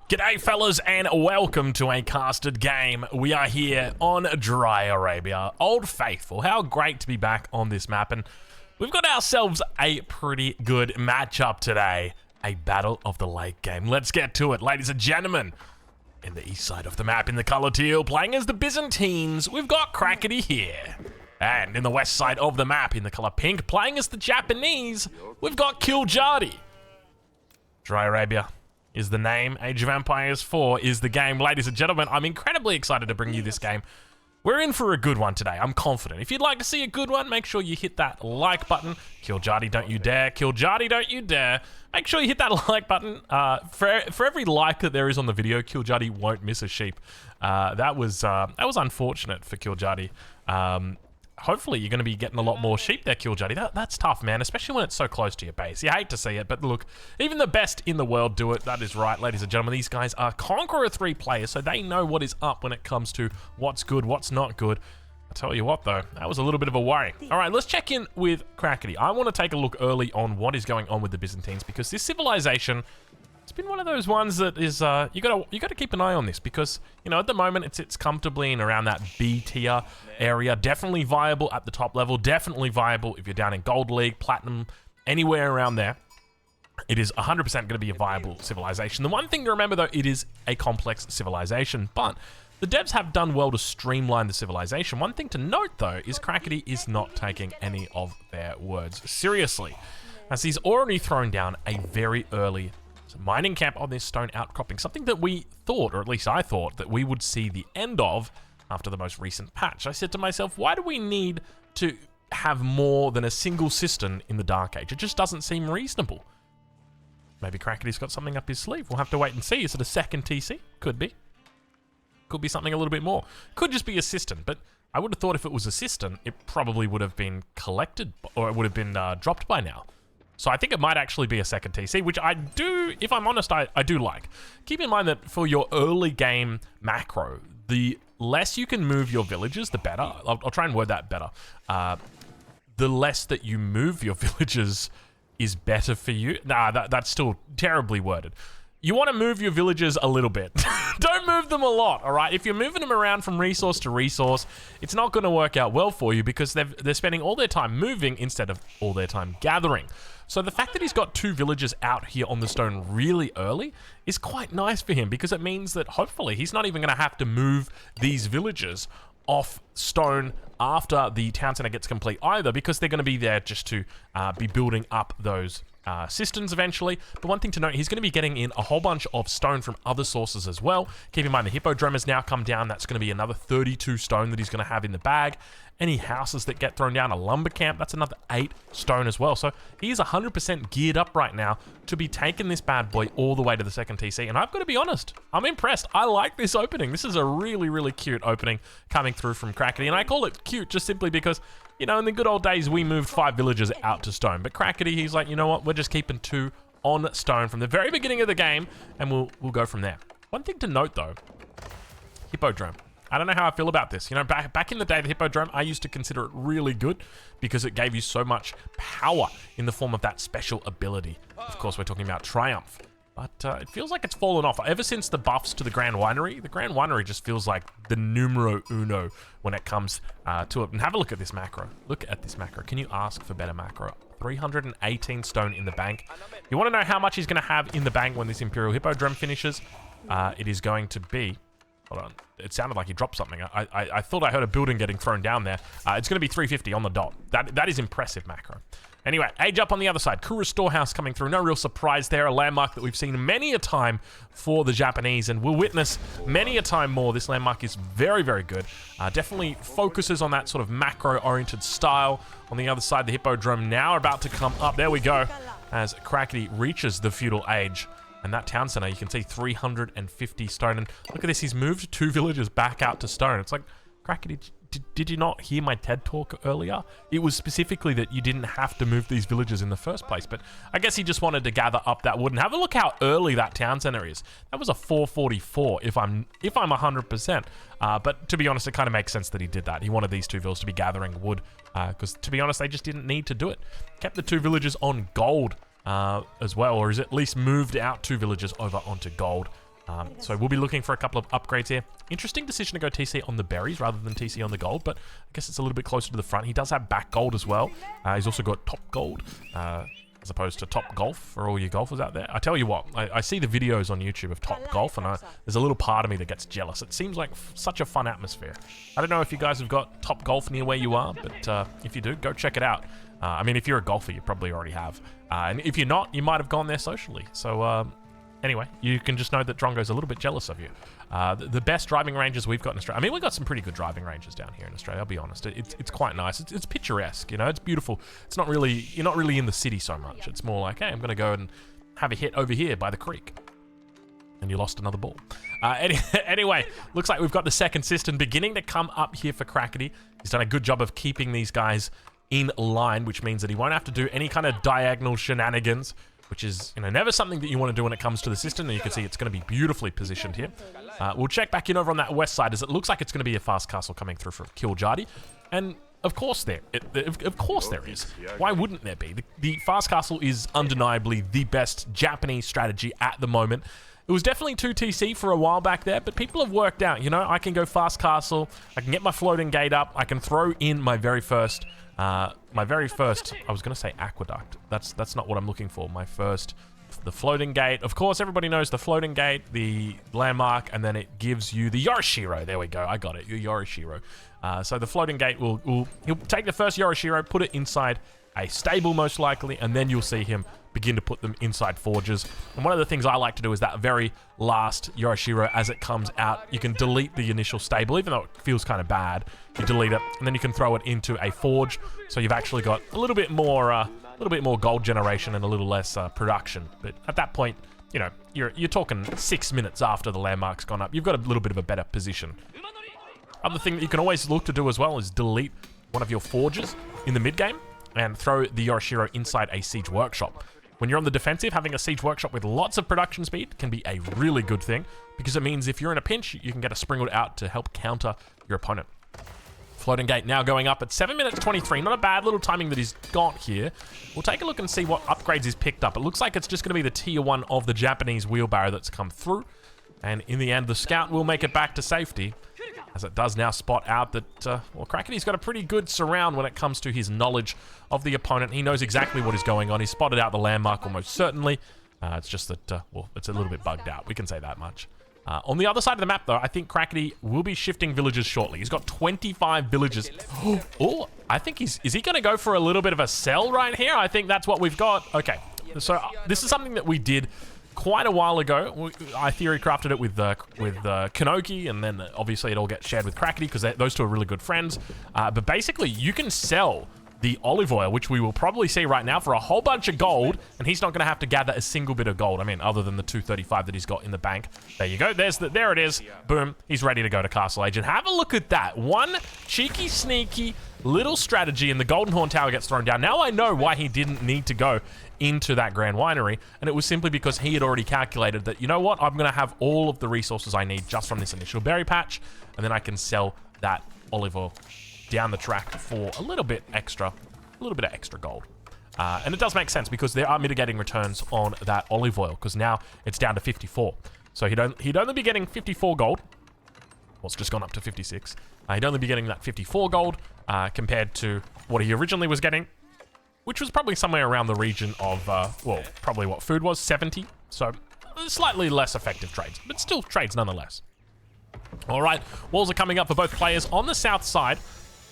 G'day fellas and welcome to a casted game. We are here on Dry Arabia. Old Faithful, how great to be back on this map, and we've got ourselves a pretty good matchup today. A battle of the late game. Let's get to it, ladies and gentlemen. In the east side of the map in the colour teal, playing as the Byzantines, we've got Crackety here. And in the west side of the map in the colour pink, playing as the Japanese, we've got Kiljardi. Dry Arabia is the name, Age of Empires 4 is the game. Ladies and gentlemen, I'm incredibly excited to bring you this game. We're in for a good one today, I'm confident. If you'd like to see a good one, make sure you hit that like button. Kiljardi, don't you dare. Kiljardi, don't you dare. Make sure you hit that like button. For every like that there is on the video, Kiljardi won't miss a sheep. That was unfortunate for Kiljardi. Hopefully you're going to be getting a lot more sheep there, Kiljardi. That's tough, man, especially when it's so close to your base. You hate to see it, but look, even the best in the world do it. That is right, ladies and gentlemen. These guys are Conqueror 3 players, so they know what is up when it comes to what's good, what's not good. I tell you what, though, that was a little bit of a worry. All right, let's check in with Crackety. I want to take a look early on what is going on with the Byzantines, because this civilization, it's been one of those ones that is you gotta keep an eye on this, because you know at the moment it's comfortably in around that B tier area. Definitely viable at the top level. Definitely viable if you're down in Gold League, Platinum, anywhere around there. It is 100% going to be a viable civilization. The one thing to remember though, it is a complex civilization, but the devs have done well to streamline the civilization. One thing to note though is Crackety is not taking any of their words seriously, as he's already thrown down a very early mining camp on this stone outcropping, something that we thought, or at least I thought, that we would see the end of after the most recent patch. I said to myself, why do we need to have more than a single cistern in the Dark Age? It just doesn't seem reasonable. Maybe Crackety's got something up his sleeve. We'll have to wait and see. Is it a second TC? Could be. Could be something a little bit more. Could just be a cistern, but I would have thought if it was a cistern, it probably would have been collected, or it would have been dropped by now. So I think it might actually be a second TC, which I do, if I'm honest, I do like. Keep in mind that for your early game macro, the less you can move your villages, the better. I'll try and word that better. The less that you move your villages is better for you. Nah, that's still terribly worded. You want to move your villages a little bit. Don't move them a lot, all right? If you're moving them around from resource to resource, it's not going to work out well for you, because they're spending all their time moving instead of all their time gathering. So the fact that he's got 2 villages out here on the stone really early is quite nice for him, because it means that hopefully he's not even going to have to move these villages off stone after the town center gets complete either, because they're going to be there just to be building up those cisterns eventually. But one thing to note, he's going to be getting in a whole bunch of stone from other sources as well. Keep in mind the Hippodrome has now come down. That's going to be another 32 stone that he's going to have in the bag. Any houses that get thrown down, a lumber camp, that's another 8 stone as well. So he's 100% geared up right now to be taking this bad boy all the way to the second TC. And I've got to be honest, I'm impressed. I like this opening. This is a really, really cute opening coming through from Crackety. And I call it cute just simply because, you know, in the good old days, we moved 5 villages out to stone. But Crackety, he's like, you know what? We're just keeping 2 on stone from the very beginning of the game, and we'll go from there. One thing to note, though, Hippodrome. I don't know how I feel about this. You know, back in the day, the Hippodrome, I used to consider it really good because it gave you so much power in the form of that special ability. Of course, we're talking about Triumph. But it feels like it's fallen off. Ever since the buffs to the Grand Winery just feels like the numero uno when it comes to it. And have a look at this macro. Look at this macro. Can you ask for better macro? 318 stone in the bank. You want to know how much he's going to have in the bank when this Imperial Hippodrome finishes? It is going to be... Hold on. It sounded like he dropped something. I thought I heard a building getting thrown down there. It's going to be 350 on the dot. That is impressive macro. Anyway, age up on the other side. Kura Storehouse coming through. No real surprise there. A landmark that we've seen many a time for the Japanese, and we'll witness many a time more. This landmark is very, very good. Definitely focuses on that sort of macro-oriented style. On the other side, the Hippodrome now about to come up. There we go. As Crackety reaches the feudal age. And that town center, you can see 350 stone. And look at this, he's moved 2 villages back out to stone. It's like, Crackety, did you not hear my TED talk earlier? It was specifically that you didn't have to move these villages in the first place. But I guess he just wanted to gather up that wood. And have a look how early that town center is. That was a 444 if I'm 100%. But to be honest, it kind of makes sense that he did that. He wanted these 2 villages to be gathering wood. Because to be honest, they just didn't need to do it. Kept the 2 villages on gold as well, or is at least moved out 2 villages over onto gold. So we'll be looking for a couple of upgrades here. Interesting decision to go TC on the berries rather than TC on the gold, but I guess it's a little bit closer to the front. He does have back gold as well. He's also got top gold, as opposed to top golf for all you golfers out there. I tell you what, I see the videos on YouTube of top golf, and there's a little part of me that gets jealous. It seems like such a fun atmosphere. I don't know if you guys have got top golf near where you are, but if you do, go check it out. I mean, if you're a golfer, you probably already have. And if you're not, you might have gone there socially. So anyway, you can just know that Drongo's a little bit jealous of you. The best driving ranges we've got in Australia. I mean, we've got some pretty good driving ranges down here in Australia, I'll be honest. It's quite nice. It's picturesque, you know, it's beautiful. It's not really, you're not really in the city so much. It's more like, hey, I'm going to go and have a hit over here by the creek. And you lost another ball. Anyway, looks like we've got the second system beginning to come up here for Crackety. He's done a good job of keeping these guys in line, which means that he won't have to do any kind of diagonal shenanigans, which is, you know, never something that you want to do when it comes to the system. And you can see it's going to be beautifully positioned here. We'll check back in over on that west side, as it looks like it's going to be a fast castle coming through for Kiljardi. And of course there is. Why wouldn't there be? The fast castle is undeniably the best Japanese strategy at the moment. It was definitely 2TC for a while back there, but people have worked out, you know, I can go fast castle, I can get my floating gate up, I can throw in my very first, I was going to say aqueduct. That's not what I'm looking for. The floating gate. Of course, everybody knows the floating gate, the landmark, and then it gives you the Yorishiro. There we go. I got it. Your Yorishiro. So the floating gate he'll take the first Yorishiro, put it inside a stable most likely, and then you'll see him begin to put them inside forges. And one of the things I like to do is that very last Yorishiro, as it comes out, you can delete the initial stable, even though it feels kind of bad. You delete it, and then you can throw it into a forge. So you've actually got a little bit more gold generation and a little less production. But at that point, you know, you're talking 6 minutes after the landmark's gone up. You've got a little bit of a better position. Other thing that you can always look to do as well is delete one of your forges in the mid game and throw the Yorishiro inside a siege workshop. When you're on the defensive, having a siege workshop with lots of production speed can be a really good thing, because it means if you're in a pinch, you can get a springald out to help counter your opponent. Floating gate now going up at 7 minutes 23. Not a bad little timing that he's got here. We'll take a look and see what upgrades he's picked up. It looks like it's just going to be the tier 1 of the Japanese wheelbarrow that's come through. And in the end, the scout will make it back to safety, as it does now spot out that, well, Crackety's got a pretty good surround when it comes to his knowledge of the opponent. He knows exactly what is going on. He's spotted out the landmark almost certainly. It's just that, well, it's a little bit bugged out. We can say that much. On the other side of the map, though, I think Crackety will be shifting villages shortly. He's got 25 villages. Oh, I think is he going to go for a little bit of a sell right here? I think that's what we've got. Okay, so this is something that we did quite a while ago. I theory crafted it with Kanoki, and then obviously it all gets shared with Crackety because those two are really good friends. But basically, you can sell the olive oil, which we will probably see right now, for a whole bunch of gold, and he's not going to have to gather a single bit of gold. I mean, other than the 235 that he's got in the bank. There you go. There it is. Boom. He's ready to go to Castle Age. And have a look at that. One cheeky, sneaky little strategy, and the Golden Horn Tower gets thrown down. Now I know why he didn't need to go into that Grand Winery, and it was simply because he had already calculated that, you know what, I'm going to have all of the resources I need just from this initial berry patch, and then I can sell that olive oil down the track for a little bit extra gold. And it does make sense because there are mitigating returns on that olive oil, because now it's down to 54. So he'd only be getting 54 gold. Well, it's just gone up to 56. He'd only be getting that 54 gold compared to what he originally was getting, which was probably somewhere around the region of, well, probably what food was, 70. So slightly less effective trades, but still trades nonetheless. All right, walls are coming up for both players on the south side,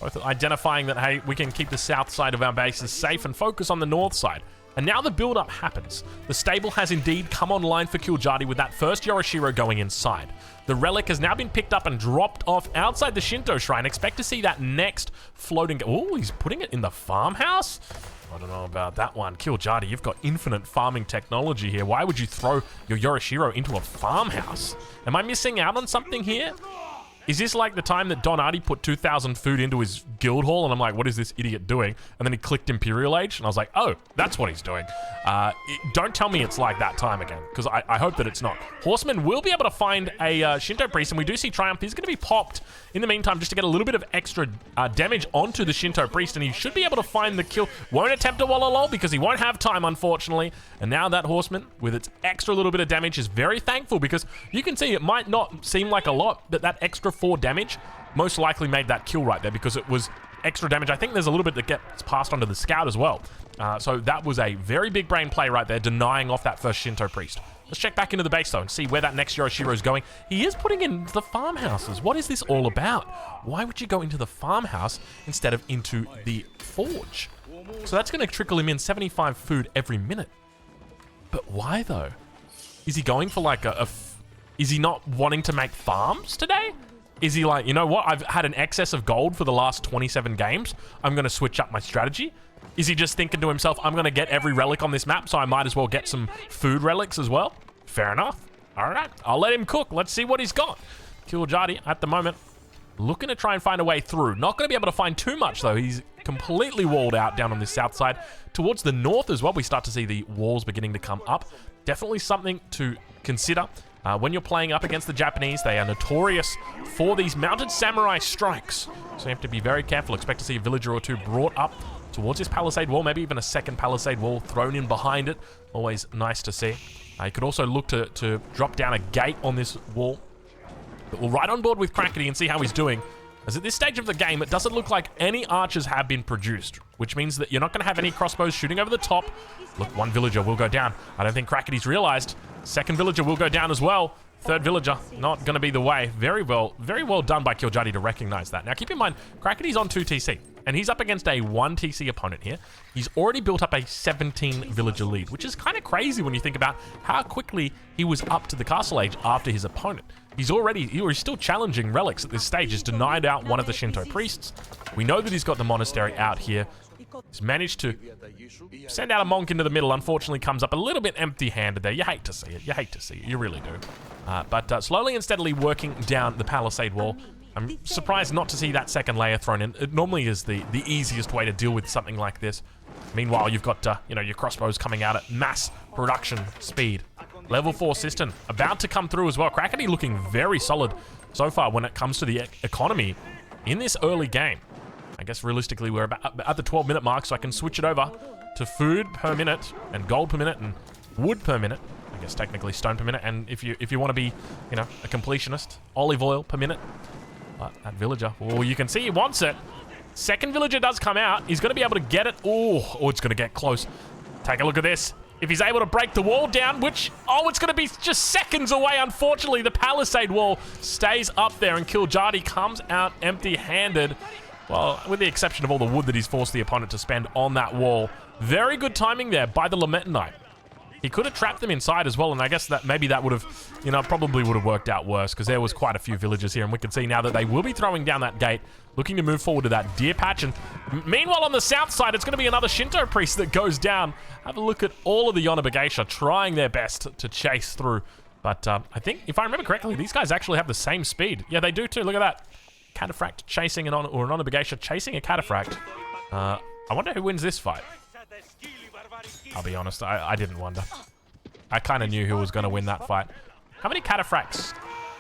both identifying that, hey, we can keep the south side of our bases safe and focus on the north side. And now the build-up happens. The stable has indeed come online for Kiljardi with that first Yorishiro going inside. The relic has now been picked up and dropped off outside the Shinto shrine. Expect to see that next floating... Oh, he's putting it in the farmhouse? I don't know about that one. Kiljardi, you've got infinite farming technology here. Why would you throw your Yorishiro into a farmhouse? Am I missing out on something here? Is this like the time that Donati put 2,000 food into his guild hall, and I'm like, what is this idiot doing? And then he clicked Imperial Age, and I was like, oh, that's what he's doing. Don't tell me it's like that time again, because I hope that it's not. Horsemen will be able to find a Shinto priest, and we do see Triumph. He's going to be popped in the meantime just to get a little bit of extra damage onto the Shinto priest, and he should be able to find the kill. Won't attempt a Walla because he won't have time, unfortunately. And now that Horseman, with its extra little bit of damage, is very thankful, because you can see it might not seem like a lot, but that extra 4 damage most likely made that kill right there, because it was extra damage. I think there's a little bit that gets passed onto the scout as well. So that was a very big brain play right there, denying off that first Shinto priest. Let's check back into the base though and see where that next Yoroshiro is going. He is putting in the farmhouses. What is this all about? Why would you go into the farmhouse instead of into the forge? So that's going to trickle him in 75 food every minute. But why though? Is he going for like is he not wanting to make farms today? Is he like, you know what? I've had an excess of gold for the last 27 games. I'm going to switch up my strategy. Is he just thinking to himself, I'm going to get every relic on this map, so I might as well get some food relics as well? Fair enough. All right, I'll let him cook. Let's see what he's got. Kiljadi, at the moment, looking to try and find a way through. Not going to be able to find too much, though. He's completely walled out down on this south side. Towards the north as well, we start to see the walls beginning to come up. Definitely something to consider. When you're playing up against the Japanese, they are notorious for these mounted samurai strikes. So you have to be very careful. Expect to see a villager or two brought up towards this palisade wall, maybe even a second palisade wall thrown in behind it. Always nice to see. You could also look to drop down a gate on this wall. But we'll ride on board with Crackety and see how he's doing. As at this stage of the game, it doesn't look like any archers have been produced, which means that you're not going to have any crossbows shooting over the top. Look, one villager will go down. I don't think Crackety's realized. Second villager will go down as well. Third villager, not going to be the way. Very well done by Kiljadi to recognize that. Now, keep in mind, Crackety's on 2 TC, and he's up against a 1 TC opponent here. He's already built up a 17 villager lead, which is kind of crazy when you think about how quickly he was up to the castle age after his opponent. He's still challenging relics at this stage. He's denied out one of the Shinto priests. We know that he's got the monastery out here. He's managed to send out a monk into the middle. Unfortunately, comes up a little bit empty-handed there. You hate to see it. You hate to see it. You really do. But slowly and steadily working down the palisade wall. I'm surprised not to see that second layer thrown in. It normally is the easiest way to deal with something like this. Meanwhile, you've got your crossbows coming out at mass production speed. Level 4 cistern about to come through as well. Crackety looking very solid so far when it comes to the economy in this early game. I guess realistically we're about at the 12-minute mark, so I can switch it over to food per minute and gold per minute and wood per minute. I guess technically stone per minute, and if you want to be, a completionist, olive oil per minute. But that villager, oh, you can see he wants it. Second villager does come out. He's going to be able to get it. Oh, it's going to get close. Take a look at this. If he's able to break the wall down, which, it's going to be just seconds away. Unfortunately, the palisade wall stays up there, and Kiljadi comes out empty-handed. Well, with the exception of all the wood that he's forced the opponent to spend on that wall. Very good timing there by the Lamentonite. He could have trapped them inside as well, and I guess that maybe that would have, probably would have worked out worse, because there was quite a few villagers here, and we can see now that they will be throwing down that gate, looking to move forward to that deer patch. And meanwhile, on the south side, it's going to be another Shinto priest that goes down. Have a look at all of the Yonabageisha trying their best to chase through. But I think, if I remember correctly, these guys actually have the same speed. Yeah, they do too. Look at that. Cataphract chasing an Onabageisha chasing a Cataphract. I wonder who wins this fight. I'll be honest, I didn't wonder. I kind of knew who was going to win that fight. How many Cataphracts,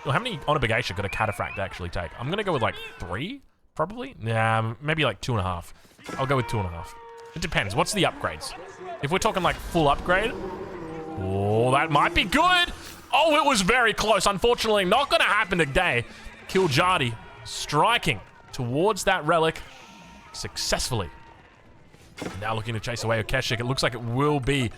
or how many Onabageisha could a Cataphract actually take? I'm going to go with like 3, probably? Yeah, maybe like 2.5. I'll go with 2.5. It depends. What's the upgrades? If we're talking like full upgrade, oh, that might be good. Oh, it was very close. Unfortunately, not going to happen today. Kiljadi striking towards that relic successfully. Now looking to chase away Okeshik. It looks like it will be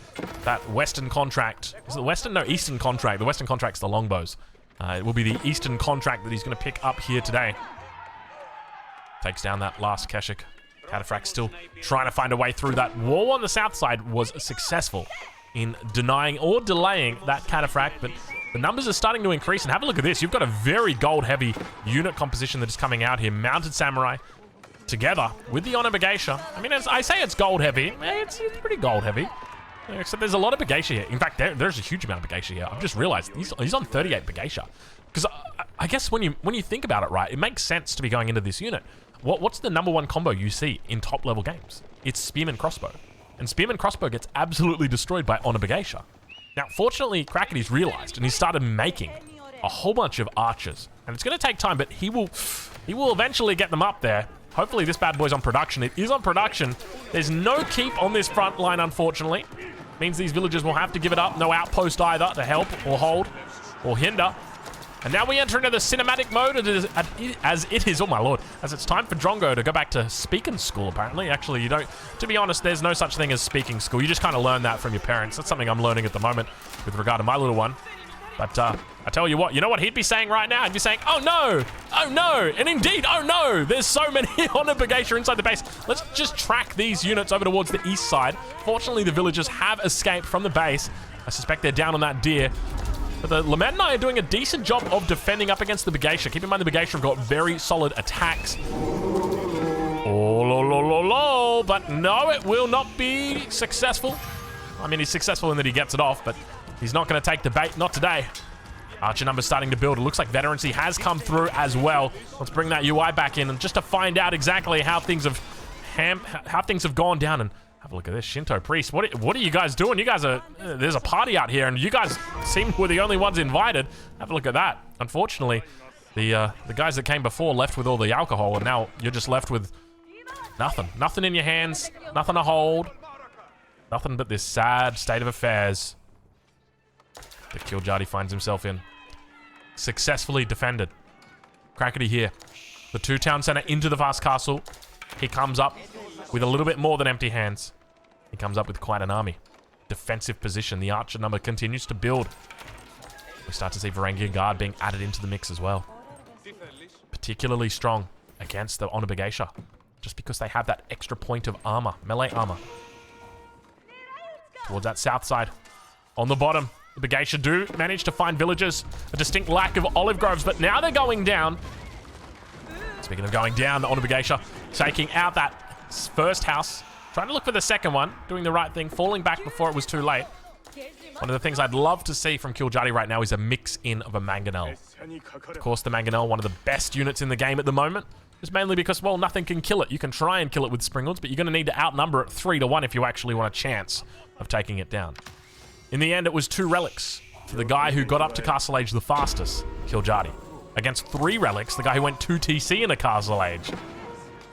that Western contract. Is it the Western? No, Eastern contract. The Western contract's the longbows. It will be the Eastern contract that he's going to pick up here today. Takes down that last Keshik. Cataphract still trying to find a way through that wall on the south side. Was successful in denying or delaying that Cataphract, but the numbers are starting to increase. And have a look at this. You've got a very gold-heavy unit composition that is coming out here. Mounted Samurai together with the Onabageisha. I mean, I say it's gold-heavy. It's pretty gold-heavy. Except there's a lot of Bageisha here. In fact, there's a huge amount of Bageisha here. I've just realized he's on 38 Bageisha. Because I guess when you think about it, right, it makes sense to be going into this unit. What's the number one combo you see in top level games? It's Spearman Crossbow. And Spearman Crossbow gets absolutely destroyed by Ayyubids. Now, fortunately, Crackety's realized, and he started making a whole bunch of archers. And it's going to take time, but he will eventually get them up there. Hopefully this bad boy's on production. It is on production. There's no keep on this front line, unfortunately. Means these villagers will have to give it up. No outpost either to help or hold or hinder. And now we enter into the cinematic mode as it is, oh my lord, as it's time for Drongo to go back to speaking school, apparently. Actually, you don't, to be honest, there's no such thing as speaking school. You just kind of learn that from your parents. That's something I'm learning at the moment with regard to my little one. But I tell you what he'd be saying right now? He'd be saying, oh no, and indeed, oh no, there's so many Ayyubids inside the base. Let's just track these units over towards the east side. Fortunately, the villagers have escaped from the base. I suspect they're down on that deer. But the Lamentai are doing a decent job of defending up against the Bagatia. Keep in mind the Bagatia have got very solid attacks. Oh, lol, but no, it will not be successful. I mean, he's successful in that he gets it off, but he's not going to take the bait, not today. Archer numbers starting to build. It looks like veterancy has come through as well. Let's bring that UI back in and just to find out exactly how things have gone down. And have a look at this Shinto priest. What are you guys doing? You guys are there's a party out here, and you guys seem were the only ones invited. Have a look at that. Unfortunately, the guys that came before left with all the alcohol, and now you're just left with nothing in your hands, nothing to hold, nothing but this sad state of affairs that Kiljardi finds himself in. Successfully defended. Crackety here. The 2 town center into the fast castle. He comes up with a little bit more than empty hands. He comes up with quite an army. Defensive position. The archer number continues to build. We start to see Varangian guard being added into the mix as well. Particularly strong against the Ayyubids, just because they have that extra point of armor, melee armor. Towards that south side. On the bottom, the Bagatia do manage to find villagers. A distinct lack of olive groves, but now they're going down. Speaking of going down, the Ayyubids taking out that first house. Trying to look for the second one. Doing the right thing. Falling back before it was too late. One of the things I'd love to see from Kiljardi right now is a mix-in of a Mangonel. Of course, the Mangonel, one of the best units in the game at the moment. Just mainly because, well, nothing can kill it. You can try and kill it with Springalds, but you're going to need to outnumber it 3-1 if you actually want a chance of taking it down. In the end, it was 2 relics for the guy who got up to Castle Age the fastest, Kiljardi. Against 3 relics, the guy who went 2 TC in a Castle Age.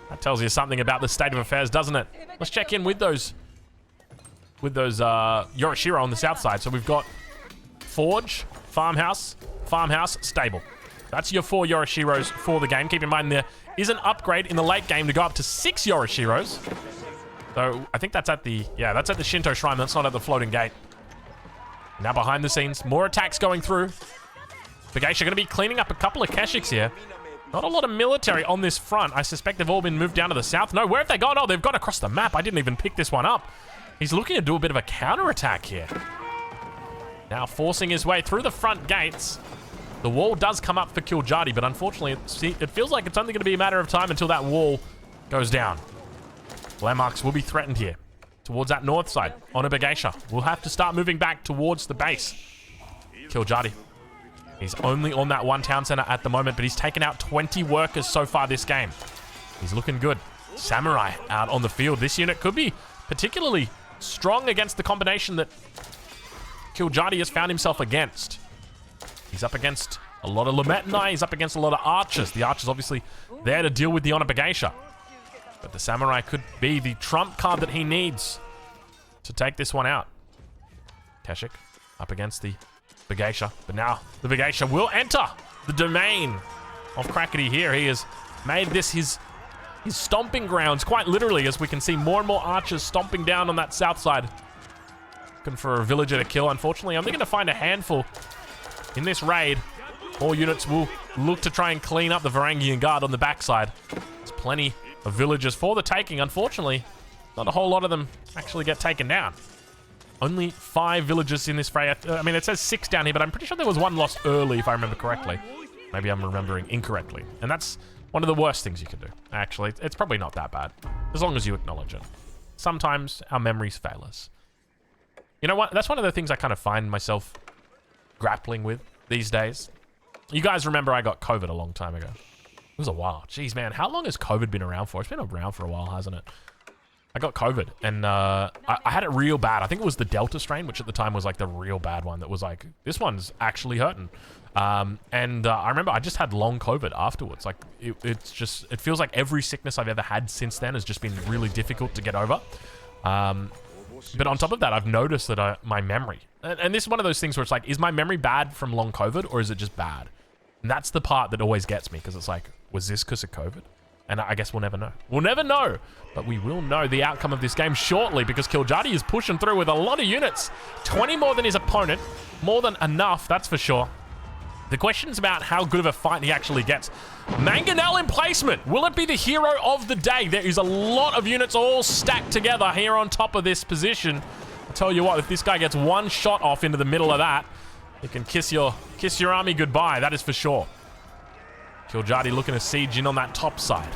That tells you something about the state of affairs, doesn't it? Let's check in with those Yorishiro on the south side. So we've got Forge, Farmhouse, Stable. That's your 4 Yorishiros for the game. Keep in mind there is an upgrade in the late game to go up to 6 Yorishiros. So I think that's at the Shinto Shrine. That's not at the floating gate. Now behind the scenes, more attacks going through. Bagatia going to be cleaning up a couple of Keshiks here. Not a lot of military on this front. I suspect they've all been moved down to the south. No, where have they gone? Oh, they've gone across the map. I didn't even pick this one up. He's looking to do a bit of a counter-attack here. Now forcing his way through the front gates. The wall does come up for Kiljardi, but unfortunately, it feels like it's only going to be a matter of time until that wall goes down. Landmarks will be threatened here. Towards that north side, on a Bagatia. We'll have to start moving back towards the base. Kiljardi. He's only on that 1 town center at the moment, but he's taken out 20 workers so far this game. He's looking good. Samurai out on the field. This unit could be particularly strong against the combination that Kiljardi has found himself against. He's up against a lot of Lamentai. He's up against a lot of archers. The archers obviously there to deal with the Ayyubids. But the Samurai could be the trump card that he needs to take this one out. Keshik up against the Bagatia. But now the Bagatia will enter the domain of Crackety here. He has made this his stomping grounds, quite literally, as we can see more and more archers stomping down on that south side. Looking for a villager to kill. Unfortunately, I'm going to find a handful in this raid. More units will look to try and clean up the Varangian guard on the backside. There's plenty of villagers for the taking. Unfortunately, not a whole lot of them actually get taken down. Only 5 villagers in this fray. I mean, it says 6 down here, but I'm pretty sure there was 1 lost early, if I remember correctly. Maybe I'm remembering incorrectly. And that's one of the worst things you can do. Actually, it's probably not that bad, as long as you acknowledge it. Sometimes our memories fail us. You know what? That's one of the things I kind of find myself grappling with these days. You guys remember I got COVID a long time ago. It was a while. Jeez, man. How long has COVID been around for? It's been around for a while, hasn't it? I got COVID, and I had it real bad. I think it was the Delta strain, which at the time was like the real bad one that was like, this one's actually hurting. I remember I just had long COVID afterwards. Like, it feels like every sickness I've ever had since then has just been really difficult to get over. But on top of that, I've noticed that my memory, and this is one of those things where it's like, is my memory bad from long COVID, or is it just bad? And that's the part that always gets me, because it's like, was this because of COVID? And I guess we'll never know. We'll never know, but we will know the outcome of this game shortly, because Killjadi is pushing through with a lot of units. 20 more than his opponent. More than enough, that's for sure. The question's about how good of a fight he actually gets. Mangonel in placement. Will it be the hero of the day? There is a lot of units all stacked together here on top of this position. I'll tell you what, if this guy gets one shot off into the middle of that, you can kiss your army goodbye, that is for sure. Killjadi looking to siege in on that top side.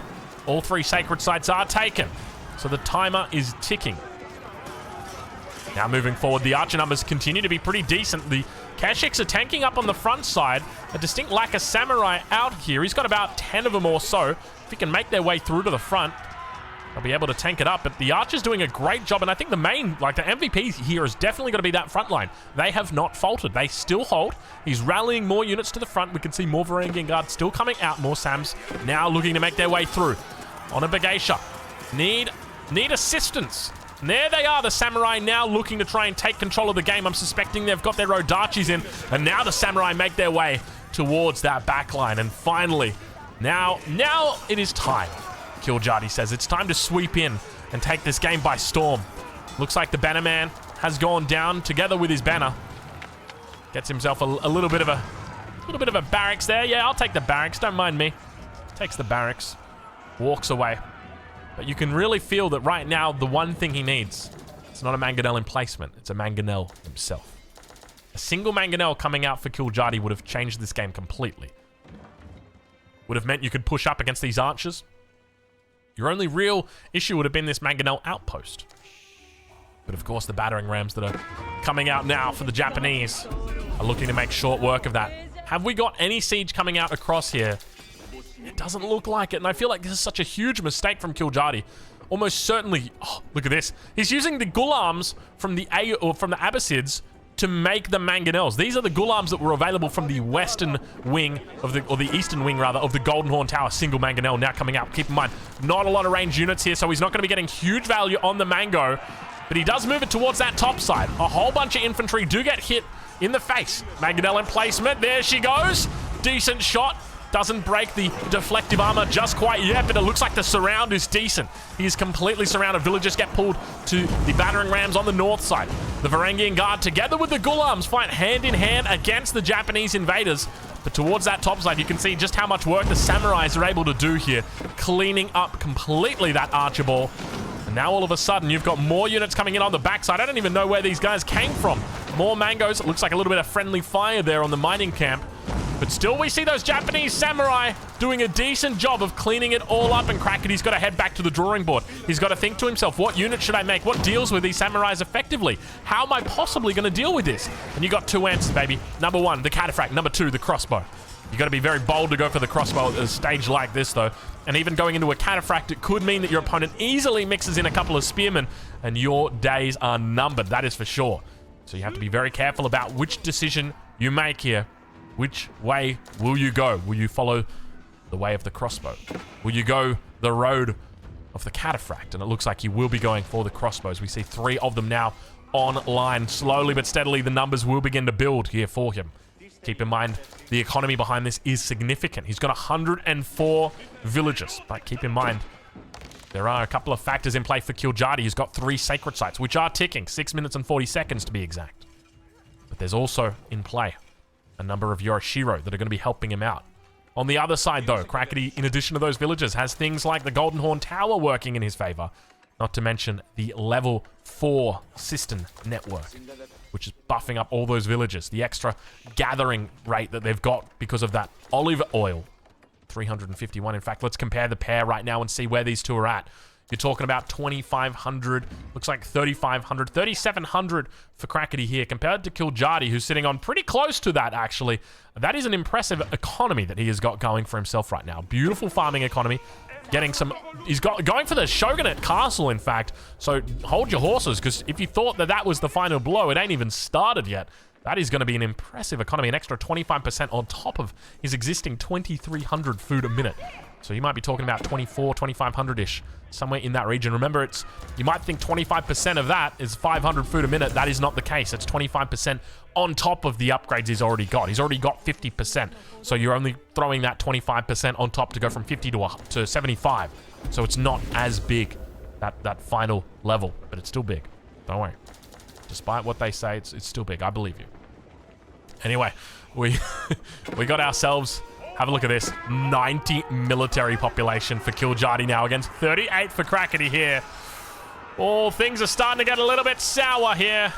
All three sacred sites are taken, so the timer is ticking. Now moving forward, the archer numbers continue to be pretty decent. The Kashyyyks are tanking up on the front side. A distinct lack of samurai out here. He's got about 10 of them or so. If he can make their way through to the front, they'll be able to tank it up. But the archer's doing a great job, and I think the main, like the MVP here is definitely going to be that front line. They have not faltered. They still hold. He's rallying more units to the front. We can see more Varangian guards still coming out. More Sams now looking to make their way through. On a Bagesha. Need assistance. And there they are, the samurai now looking to try and take control of the game. I'm suspecting they've got their Rodachis in, and now the samurai make their way towards that backline. And finally, now it is time. Killjadi says it's time to sweep in and take this game by storm. Looks like the Bannerman has gone down together with his banner. Gets himself a little bit of a barracks there. Yeah, I'll take the barracks. Don't mind me. Takes the barracks. Walks away. But you can really feel that right now, the one thing he needs, it's not a Mangonel in placement, it's a Mangonel himself. A single Mangonel coming out for Killjadi would have changed this game completely. Would have meant you could push up against these archers. Your only real issue would have been this Mangonel outpost. But of course, the battering rams that are coming out now for the Japanese are looking to make short work of that. Have we got any siege coming out across here? It doesn't look like it, and I feel like this is such a huge mistake from Killjadi. Almost certainly, oh, look at this. He's using the Gulams from the Abbasids to make the Mangonels. These are the Gulams that were available from the western wing of the eastern wing rather of the Golden Horn Tower. Single Mangonel now coming out. Keep in mind, not a lot of range units here, so he's not going to be getting huge value on the Mango, but he does move it towards that top side. A whole bunch of infantry do get hit in the face. Mangonel in placement. There she goes. Decent shot. Doesn't break the deflective armor just quite yet, but it looks like the surround is decent. He is completely surrounded. Villagers get pulled to the battering rams on the north side. The Varangian Guard, together with the Gulams, fight hand in hand against the Japanese invaders. But towards that top side, you can see just how much work the samurais are able to do here, cleaning up completely that archer ball. And now all of a sudden, you've got more units coming in on the backside. I don't even know where these guys came from. More mangoes. It looks like a little bit of friendly fire there on the mining camp. But still, we see those Japanese samurai doing a decent job of cleaning it all up, and Crackety's got to head back to the drawing board. He's got to think to himself, what unit should I make? What deals with these samurais effectively? How am I possibly going to deal with this? And you got two answers, baby. Number one, the cataphract. Number two, the crossbow. You got to be very bold to go for the crossbow at a stage like this, though. And even going into a cataphract, it could mean that your opponent easily mixes in a couple of spearmen, and your days are numbered. That is for sure. So you have to be very careful about which decision you make here. Which way will you go? Will you follow the way of the crossbow? Will you go the road of the cataphract? And it looks like he will be going for the crossbows. We see 3 of them now online. Slowly but steadily, the numbers will begin to build here for him. Keep in mind, the economy behind this is significant. He's got 104 villagers. But keep in mind, there are a couple of factors in play for Killjadi. He's got 3 sacred sites, which are ticking. 6 minutes and 40 seconds to be exact. But there's also in play a number of Yorishiro that are going to be helping him out. On the other side, though, Crackety, in addition to those villagers, has things like the Golden Horn Tower working in his favor. Not to mention the level 4 cistern network, which is buffing up all those villagers. The extra gathering rate that they've got because of that olive oil. 351. In fact, let's compare the pair right now and see where these two are at. You're talking about 2,500, looks like 3,500, 3,700 for Crackety here, compared to Kiljardi, who's sitting on pretty close to that, actually. That is an impressive economy that he has got going for himself right now. Beautiful farming economy. Getting some... He's going for the Shogunate Castle, in fact. So hold your horses, because if you thought that that was the final blow, it ain't even started yet. That is going to be an impressive economy, an extra 25% on top of his existing 2,300 food a minute. So you might be talking about 24, 2,500-ish, somewhere in that region. Remember, you might think 25% of that is 500 food a minute. That is not the case. It's 25% on top of the upgrades he's already got. He's already got 50%. So you're only throwing that 25% on top to go from 50 to 75. So it's not as big, that final level, but it's still big. Don't worry. Despite what they say, it's still big. I believe you. Anyway, we got ourselves... Have a look at this. 90 military population for Kiljardi now against 38 for Crackety here. Oh, things are starting to get a little bit sour here.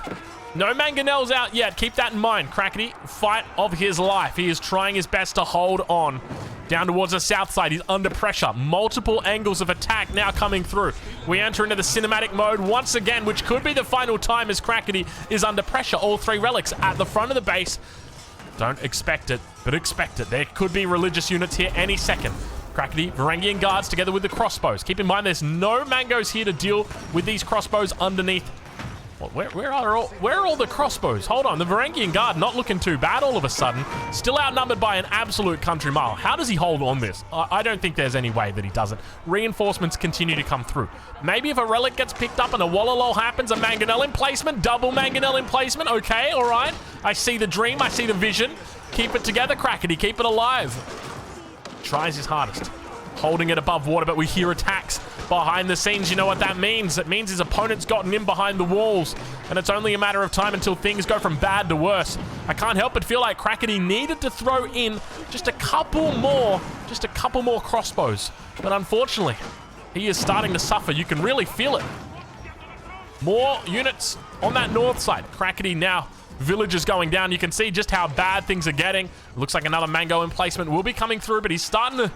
No mangonels out yet. Keep that in mind. Crackety, fight of his life. He is trying his best to hold on. Down towards the south side. He's under pressure. Multiple angles of attack now coming through. We enter into the cinematic mode once again, which could be the final time as Crackety is under pressure. All three relics at the front of the base. Don't expect it, but expect it. There could be religious units here any second. Crackety, Varangian guards together with the crossbows. Keep in mind, there's no mangoes here to deal with these crossbows underneath. Well, where are all the crossbows? Hold on, the Varangian guard not looking too bad all of a sudden. Still outnumbered by an absolute country mile. How does he hold on this? I don't think there's any way that he doesn't. Reinforcements continue to come through. Maybe if a relic gets picked up and a Wallalol happens, a mangonel emplacement, double mangonel emplacement. Okay, all right. I see the dream, I see the vision. Keep it together, Crackety, keep it alive. Tries his hardest. Holding it above water, but we hear attacks behind the scenes. You know what that means? It means his opponent's gotten in behind the walls, and it's only a matter of time until things go from bad to worse. I can't help but feel like Crackety needed to throw in just a couple more crossbows, but unfortunately, he is starting to suffer. You can really feel it. More units on that north side. Crackety now. Villagers going down. You can see just how bad things are getting. It looks like another mango emplacement will be coming through, but he's starting to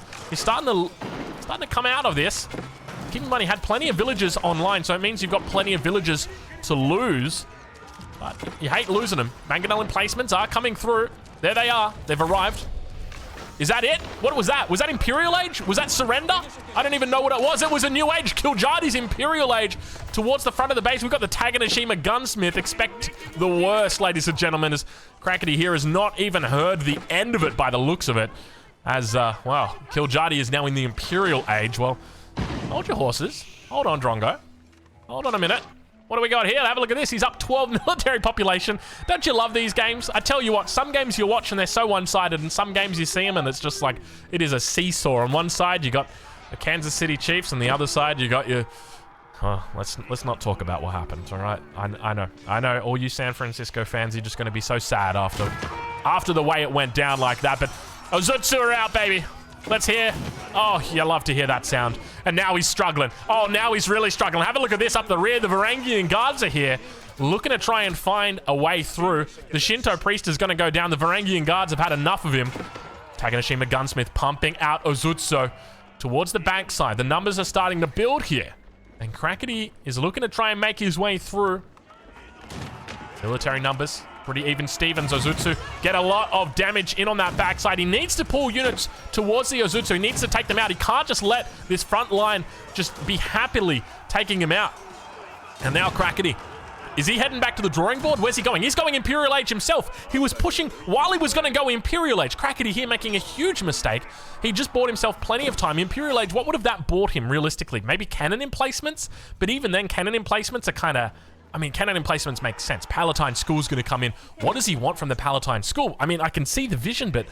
come out of this. Keep in mind, he had plenty of villagers online, so it means you've got plenty of villagers to lose. But you hate losing them. Mangonel emplacements are coming through. There they are. They've arrived. Is that it? What was that? Was that Imperial Age? Was that surrender? I don't even know what it was. It was a New Age. Kiljardi's Imperial Age towards the front of the base. We've got the Taganashima gunsmith. Expect the worst, ladies and gentlemen, as Crackety here has not even heard the end of it by the looks of it. As, well, Kiljardi is now in the Imperial Age. Well, hold your horses. Hold on, Drongo. Hold on a minute. What do we got here? Have a look at this. He's up 12 military population. Don't you love these games? I tell you what, some games you watch and they're so one-sided, and some games you see them and it's just like, it is a seesaw. On one side, you got the Kansas City Chiefs, and the other side, you got your... Oh, let's not talk about what happened, all right? I know, all you San Francisco fans are just going to be so sad after the way it went down like that, but Ozutsu are out, baby. Let's hear. Oh, you love to hear that sound. And now he's struggling. Oh, now he's really struggling. Have a look at this up the rear. The Varangian guards are here, looking to try and find a way through. The Shinto priest is going to go down. The Varangian guards have had enough of him. Taganashima gunsmith pumping out Ozutsu towards the bankside. The numbers are starting to build here. And Crackety is looking to try and make his way through. Military numbers. Pretty even Stevens. Ozutsu get a lot of damage in on that backside. He needs to pull units towards the Ozutsu. He needs to take them out. He can't just let this front line just be happily taking him out. And now Crackety. Is he heading back to the drawing board? Where's he going? He's going Imperial Age himself. He was pushing while he was going to go Imperial Age. Crackety here making a huge mistake. He just bought himself plenty of time. Imperial Age, what would have that bought him realistically? Maybe cannon emplacements? But even then, cannon emplacements are kind of... I mean, cannon emplacements make sense. Palatine School's going to come in. What does he want from the Palatine School? I mean, I can see the vision, but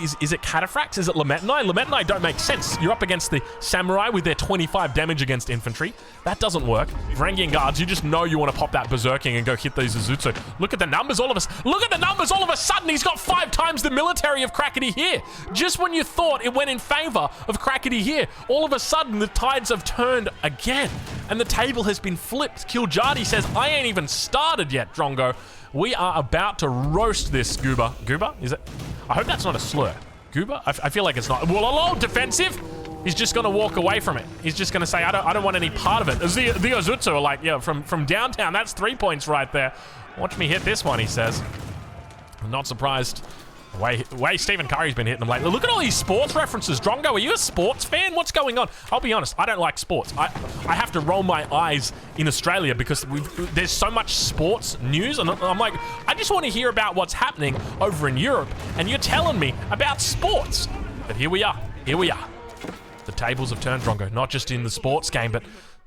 is it Cataphracts? Is it Lametanai? Lametanai don't make sense. You're up against the Samurai with their 25 damage against infantry. That doesn't work. Varangian guards, you just know you want to pop that berserking and go hit these Ozutsu. Look at the numbers, all of us. Look at the numbers, all of a sudden. He's got 5 times the military of Crackety here. Just when you thought it went in favor of Crackety here, all of a sudden the tides have turned again. And the table has been flipped. Kiljardi says, I ain't even started yet, Drongo. We are about to roast this Goober. Goober? Is it? I hope that's not a slur. Goober? I feel like it's not. Well, defensive. He's just going to walk away from it. He's just going to say, I don't want any part of it. The Ozutsu are like, yeah, from downtown, that's 3 points right there. Watch me hit this one, he says. I'm not surprised. The way Stephen Curry's been hitting them lately. Look at all these sports references. Drongo, are you a sports fan? What's going on? I'll be honest, I don't like sports. I have to roll my eyes in Australia because there's so much sports news, and I'm like, I just want to hear about what's happening over in Europe, and you're telling me about sports. But here we are. Here we are. The tables have turned, Drongo, not just in the sports game, but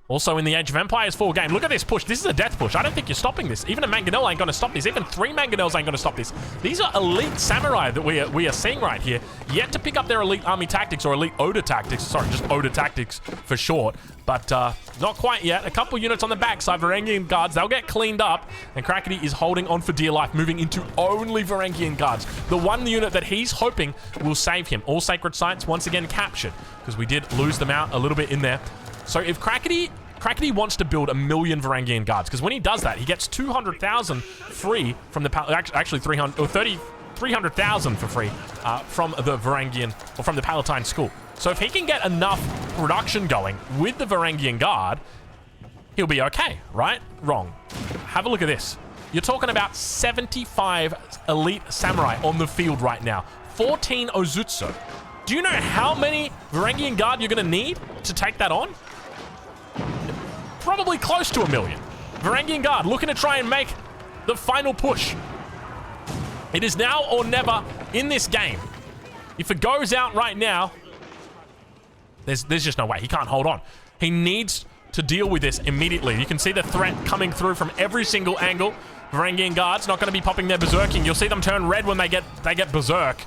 also in the Age of Empires 4 game. Look at this push. This is a death push. I don't think you're stopping this. Even a Mangonel ain't going to stop this. Even 3 Mangonels ain't going to stop this. These are elite samurai that we are seeing right here. Yet to pick up their elite army tactics or elite Oda tactics. Sorry, just Oda tactics for short. But not quite yet. A couple units on the backside. Varangian guards. They'll get cleaned up. And Krakeny is holding on for dear life, moving into only Varangian guards. The one unit that he's hoping will save him. All sacred sites once again captured, because we did lose them out a little bit in there. So if Krakeny wants to build 1 million Varangian guards, because when he does that, he gets 200,000 free from the actually 300,000 for free from the Varangian, or from the Palatine school. So if he can get enough production going with the Varangian guard, he'll be okay, right? Wrong. Have a look at this. You're talking about 75 elite samurai on the field right now. 14 Ozutsu. Do you know how many Varangian guard you're going to need to take that on? Probably close to 1 million. Varangian guard looking to try and make the final push. It is now or never in this game. If it goes out right now, there's just no way. He can't hold on. He needs to deal with this immediately. You can see the threat coming through from every single angle. Varangian guards not going to be popping their berserking. You'll see them turn red when they get berserk.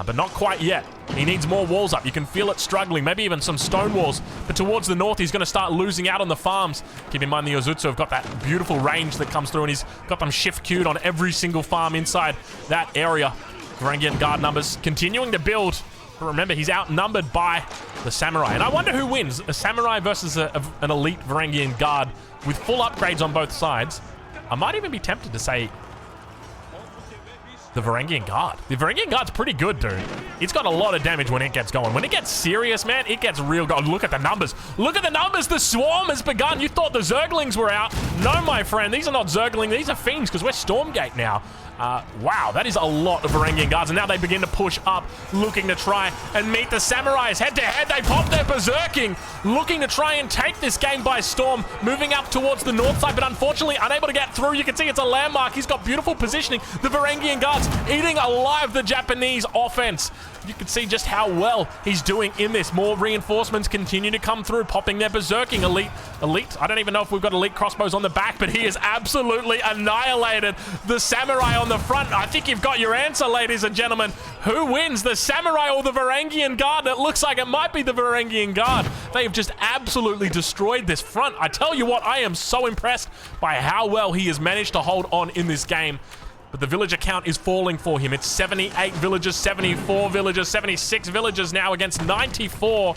But not quite yet. He needs more walls up. You can feel it struggling. Maybe even some stone walls. But towards the north, he's going to start losing out on the farms. Keep in mind, the Ozutsu have got that beautiful range that comes through, and he's got them shift queued on every single farm inside that area. Varangian guard numbers continuing to build. But remember, he's outnumbered by the samurai. And I wonder who wins. A samurai versus an elite Varangian guard with full upgrades on both sides. I might even be tempted to say the Varangian guard. The Varangian guard's pretty good, dude. It's got a lot of damage when it gets going. When it gets serious, man, it gets real good. Look at the numbers. Look at the numbers. The swarm has begun. You thought the Zerglings were out. No, my friend. These are not Zergling. These are Fiends, because we're Stormgate now. Wow, that is a lot of Varangian guards, and now they begin to push up, looking to try and meet the samurais head-to-head. They pop their berserking, looking to try and take this game by storm, moving up towards the north side, but unfortunately unable to get through. You can see it's a landmark. He's got beautiful positioning. The Varangian guards eating alive the Japanese offense. You can see just how well he's doing in this. More reinforcements continue to come through, popping their berserking. Elite. I don't even know if we've got elite crossbows on the back, but he has absolutely annihilated the samurai on the front. I think you've got your answer, ladies and gentlemen. Who wins, the samurai or the Varangian guard? It looks like it might be the Varangian guard. They have just absolutely destroyed this front. I tell you what, I am so impressed by how well he has managed to hold on in this game. But the villager count is falling for him. It's 78 villagers, 74 villagers, 76 villagers now against 94.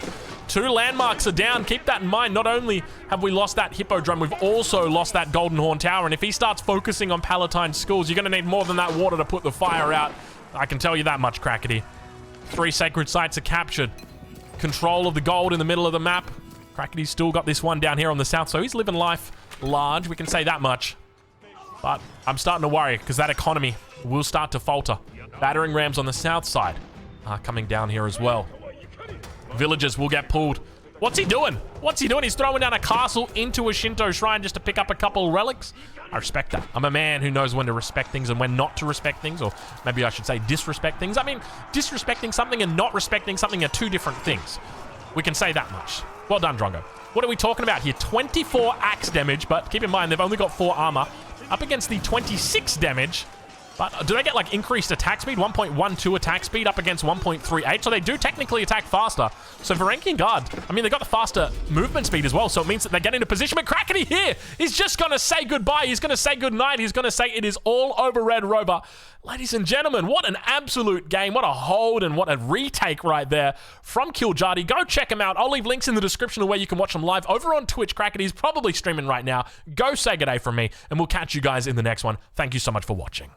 2 landmarks are down. Keep that in mind. Not only have we lost that hippodrome, we've also lost that Golden Horn Tower. And if he starts focusing on Palatine schools, you're going to need more than that water to put the fire out. I can tell you that much, Krakeny. 3 sacred sites are captured. Control of the gold in the middle of the map. Krakeny's still got this one down here on the south, so he's living life large. We can say that much. But I'm starting to worry, because that economy will start to falter. Battering rams on the south side are coming down here as well. Villagers will get pulled. What's he doing? What's he doing? He's throwing down a castle into a Shinto shrine just to pick up a couple of relics. I respect that. I'm a man who knows when to respect things and when not to respect things, or maybe I should say disrespect things. I mean, disrespecting something and not respecting something are 2 different things. We can say that much. Well done, Drongo. What are we talking about here? 24 axe damage, but keep in mind, they've only got 4 armor. Up against the 26 damage. But do they get like increased attack speed? 1.12 attack speed up against 1.38. So they do technically attack faster. So Varangian guard, I mean, they got the faster movement speed as well. So it means that they get into position. But Krakeny here is just going to say goodbye. He's going to say goodnight. He's going to say it is all over, Red Rover. Ladies and gentlemen, what an absolute game. What a hold and what a retake right there from Kiljadi. Go check him out. I'll leave links in the description of where you can watch him live over on Twitch. Krakeny's probably streaming right now. Go say good day from me, and we'll catch you guys in the next one. Thank you so much for watching.